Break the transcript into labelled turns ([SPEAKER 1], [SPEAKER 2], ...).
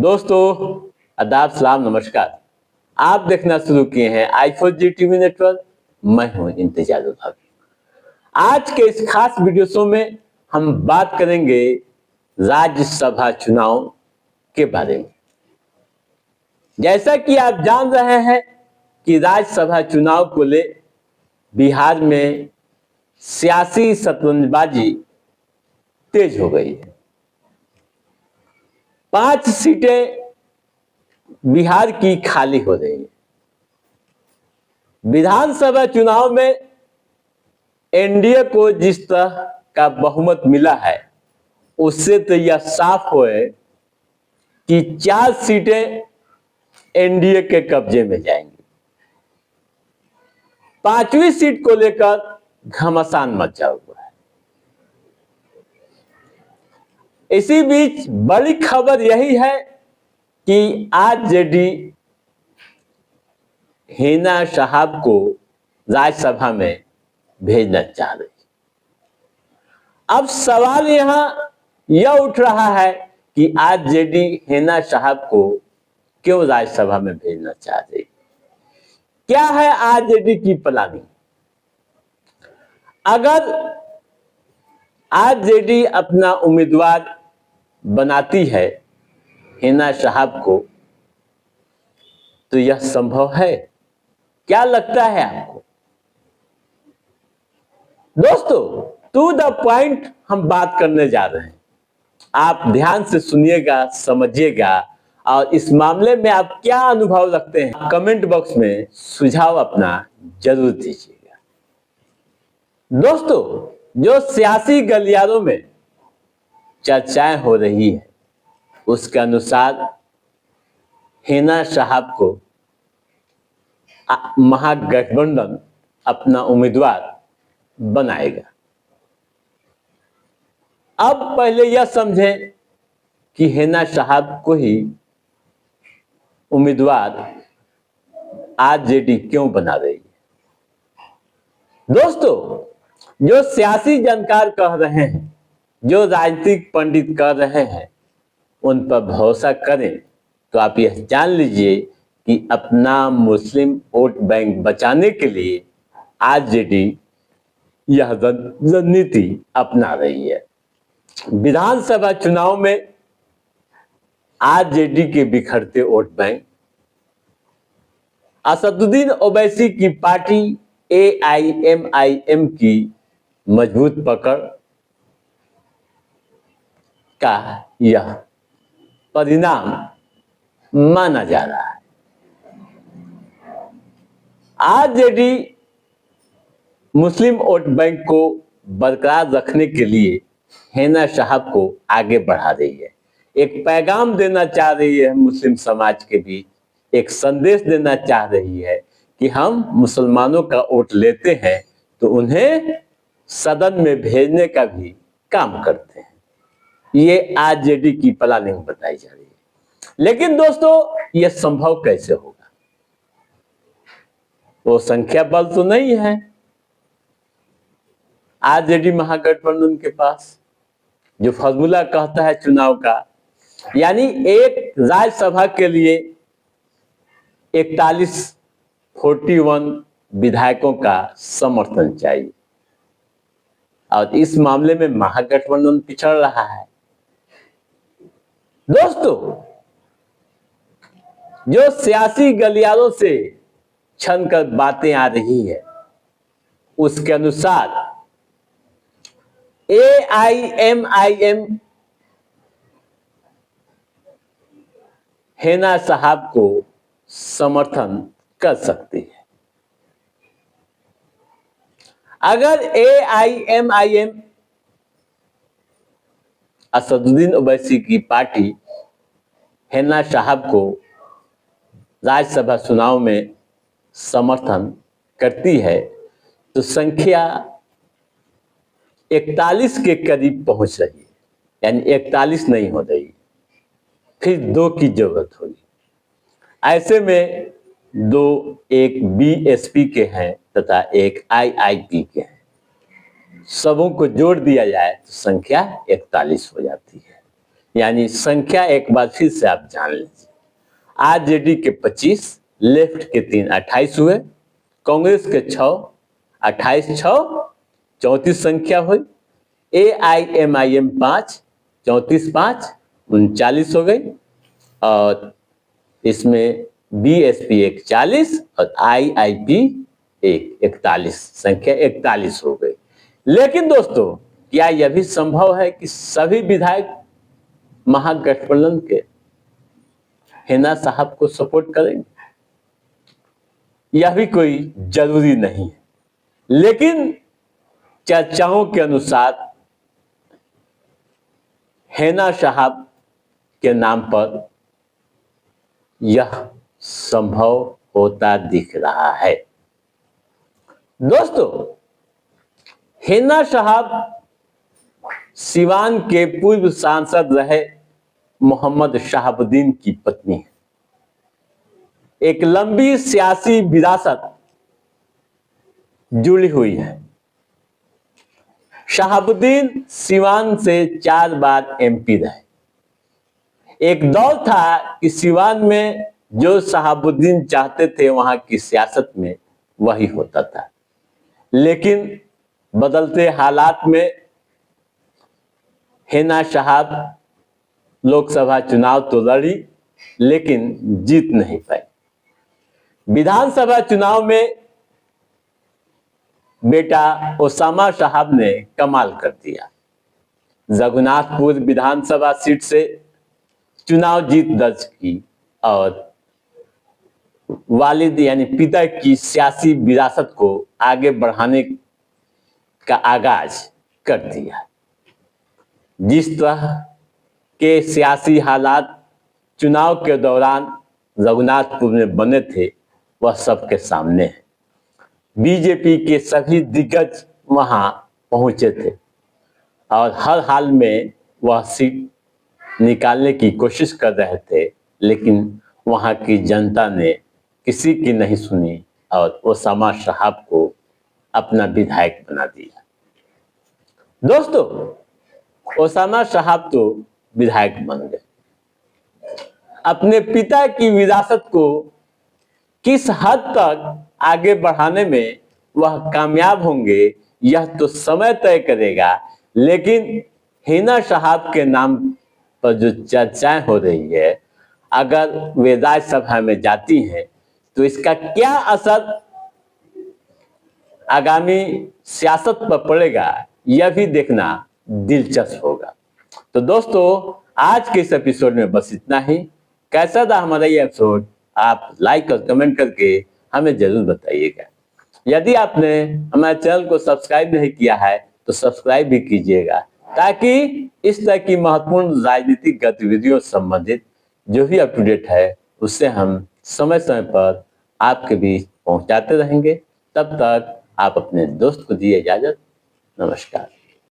[SPEAKER 1] दोस्तों आदाब सलाम नमस्कार। आप देखना शुरू किए हैं i4G टीवी नेटवर्क। मैं हूं इंतजार भाभी। आज के इस खास वीडियो शो में हम बात करेंगे राज्यसभा चुनाव के बारे में। जैसा कि आप जान रहे हैं कि राज्यसभा चुनाव को ले बिहार में सियासी शतरंजबाजी तेज हो गई है। 5 सीटें बिहार की खाली हो रही है। विधानसभा चुनाव में एनडीए को जिस तरह का बहुमत मिला है, उससे तो यह साफ है कि 4 सीटें एनडीए के कब्जे में जाएंगी। 5वीं सीट को लेकर घमासान मचा हुआ है। इसी बीच बड़ी खबर यही है कि आरजेडी हिना साहब को राज्यसभा में भेजना चाह रही। अब सवाल यहां यह उठ रहा है कि आरजेडी हिना साहब को क्यों राज्यसभा में भेजना चाह रही। क्या है आरजेडी की प्लानिंग? अगर आरजेडी अपना उम्मीदवार बनाती है हिना साहब को, तो यह संभव है? क्या लगता है आपको? दोस्तों, टू द पॉइंट हम बात करने जा रहे हैं। आप ध्यान से सुनिएगा, समझिएगा और इस मामले में आप क्या अनुभव रखते हैं, कमेंट बॉक्स में सुझाव अपना जरूर दीजिएगा। दोस्तों, जो सियासी गलियारों में चर्चाएं हो रही है, उसके अनुसार हिना साहब को महागठबंधन अपना उम्मीदवार बनाएगा। अब पहले यह समझें कि हिना साहब को ही उम्मीदवार आरजेडी क्यों बना रही है। दोस्तों, जो सियासी जानकार कह रहे हैं, जो राजनीतिक पंडित कह रहे हैं, उन पर भरोसा करें तो आप यह जान लीजिए कि अपना मुस्लिम वोट बैंक बचाने के लिए आरजेडी यह रणनीति अपना रही है। विधानसभा चुनाव में आरजेडी के बिखरते वोट बैंक असदुद्दीन ओवैसी की पार्टी एआईएमआईएम की मजबूत पकड़ का यह परिणाम माना जा रहा है। आरजेडी मुस्लिम वोट बैंक को बरकरार रखने के लिए हिना साहब को आगे बढ़ा रही है। एक पैगाम देना चाह रही है मुस्लिम समाज के बीच, एक संदेश देना चाह रही है कि हम मुसलमानों का वोट लेते हैं तो उन्हें सदन में भेजने का भी काम करते हैं। ये आरजेडी की प्लानिंग बताई जा रही है। लेकिन दोस्तों, यह संभव कैसे होगा? वो संख्या बल तो नहीं है आरजेडी महागठबंधन के पास, जो फॉर्मूला कहता है चुनाव का, यानी एक राज्यसभा के लिए 41 विधायकों का समर्थन चाहिए और इस मामले में महागठबंधन पिछड़ रहा है। दोस्तों, जो सियासी गलियारों से छन कर बातें आ रही है, उसके अनुसार एआईएमआईएम हिना साहब को समर्थन कर सकती है। अगर एआईएमआईएम असदुद्दीन ओवैसी की पार्टी हिना साहब को राज्यसभा चुनाव में समर्थन करती है तो संख्या 41 के करीब पहुंच रही है, यानी 41 नहीं हो रही, फिर 2 की जरूरत होगी। ऐसे में 2 एक बीएसपी के हैं तथा एक आईआईपी के हैं। सबों को जोड़ दिया जाए तो संख्या 41 हो जाती है। यानी संख्या एक बार फिर से आप जान लीजिए। आरजेडी के 25, लेफ्ट के 3, 28 हुए। कांग्रेस के 6, 28 6 34 संख्या हुई। AIMIM 5, 34 5 39 हो गई। और इसमें BSP एक 40 और IIP एक 41, संख्या 41 हो गई। लेकिन दोस्तों, क्या यह भी संभव है कि सभी विधायक महागठबंधन के हिना साहब को सपोर्ट करेंगे? यह भी कोई जरूरी नहीं है, लेकिन चर्चाओं के अनुसार हिना साहब के नाम पर यह संभव होता दिख रहा है। दोस्तों, हिना साहब सिवान के पूर्व सांसद रहे मोहम्मद शहाबुद्दीन की पत्नी है। एक लंबी सियासी विरासत जुड़ी हुई है। शहाबुद्दीन सिवान से 4 बार MP रहे। एक दौर था कि सिवान में जो शहाबुद्दीन चाहते थे वहां की सियासत में वही होता था, लेकिन बदलते हालात में हिना साहब लोकसभा चुनाव तो लड़ी, लेकिन जीत नहीं पाई। विधानसभा चुनाव में बेटा ओसामा साहब ने कमाल कर दिया। जगन्नाथपुर विधानसभा सीट से चुनाव जीत दर्ज की और वालिद यानी पिता की सियासी विरासत को आगे बढ़ाने का आगाज कर दिया। जिस तरह के सियासी हालात चुनाव के दौरान जगन्नाथपुर में बने थे वह सबके सामने है। बीजेपी के सभी दिग्गज वहां पहुंचे थे और हर हाल में वह सीट निकालने की कोशिश कर रहे थे, लेकिन वहां की जनता ने किसी की नहीं सुनी और ओसामा साहब को अपना विधायक बना दिया। दोस्तों, ओसामा साहब तो विधायक बन गए। अपने पिता की विरासत को किस हद तक आगे बढ़ाने में वह कामयाब होंगे यह तो समय तय करेगा, लेकिन हिना साहब के नाम पर जो चर्चाएं हो रही है, अगर वे राज्यसभा में जाती हैं तो इसका क्या असर आगामी सियासत पर पड़ेगा यह भी देखना दिलचस्प होगा। तो दोस्तों, आज के इस एपिसोड में बस इतना ही। कैसा था हमारा ये एपिसोड आप लाइक और कमेंट करके हमें जरूर बताइएगा। यदि आपने हमारे चैनल को सब्सक्राइब नहीं किया है तो सब्सक्राइब भी कीजिएगा, ताकि इस तरह की महत्वपूर्ण राजनीतिक गतिविधियों से संबंधित जो भी अप टू डेट है उससे हम समय समय पर आपके बीच पहुंचाते रहेंगे। तब तक आप अपने दोस्त को दिए इजाजत। नमस्कार।